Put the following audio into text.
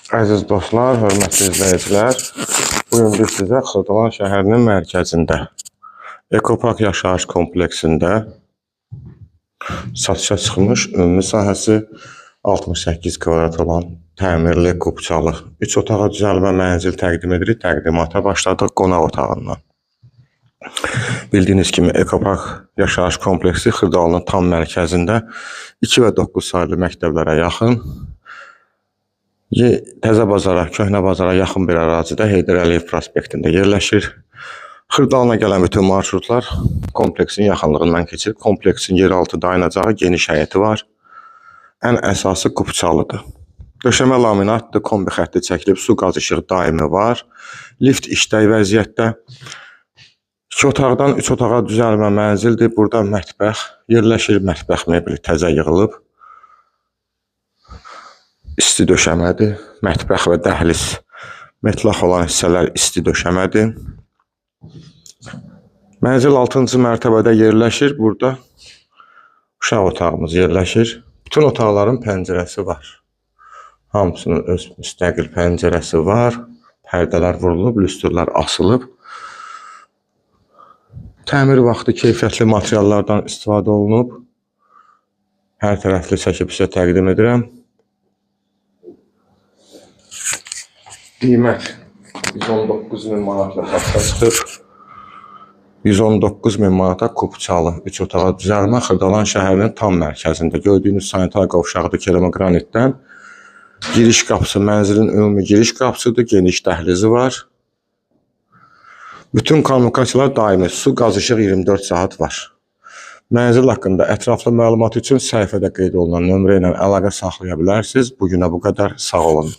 Əziz dostlar, hörmətli izləyicilər, bugün biz sizə Xırdalan şəhərinin mərkəzində Ekopark yaşayış kompleksində satışa çıxmış ümumi sahəsi 68 kvadrat olan təmirli qubçalı 3 otağa düzəlmə mənzil təqdim edirik. Təqdimata başladıq qonaq otağından. Bildiyiniz kimi Ekopark yaşayış kompleksi Xırdalanın tam mərkəzində 2 və 9 saylı məktəblərə yaxın, Təzə bazara, Köhnə bazara yaxın bir ərazidə Heydər Əliyev prospektində yerləşir. Xırdalana gələn bütün marşrutlar kompleksin yaxınlığından keçir. Kompleksin yeraltı dayanacağı geniş həyəti var. Ən əsası qubçalıdır. Döşəmə laminatdır, kombi xətti çəkilib, su qaz işığı daimi var. Lift işlək vəziyyətdə. 2 otaqdan 3 otağa düzəlmə mənzildir. Burada mətbəx yerləşir, mətbəx mebeli təzə yığılıb. İsti döşəmədir. Mətbəx və dəhliz metlaq olan hissələr isti döşəmədir. Mənzil 6-cı mərtəbədə yerləşir. Burada uşaq otağımız yerləşir. Bütün otaqların pəncərəsi var. Hamısının öz müstəqil pəncərəsi var. Pərdələr vurulub, lüstrlər asılıb. Təmir vaxtı keyfiyyətli materiallardan istifadə olunub. Hər tərəfli çəkib sizə təqdim edirəm. Qiymət 119.000 manatla satışa çıxıb. 119.000 manata qubçalı 3 otağa düzəlmə Xırdalan şəhərinin tam mərkəzində. Gördüyünüz sanitar qovşaqdır keramogranitdən. Giriş qapısı mənzilin ümumi giriş qapısıdır. Geniş dəhlizi var. Bütün kommunikasiyalar daimi. Su, qaz, işıq 24 saat var. Mənzil haqqında ətraflı məlumat üçün səhifədə qeyd olunan nömrə ilə əlaqə saxlaya bilərsiniz. Bugünə bu qədər. Sağ olun.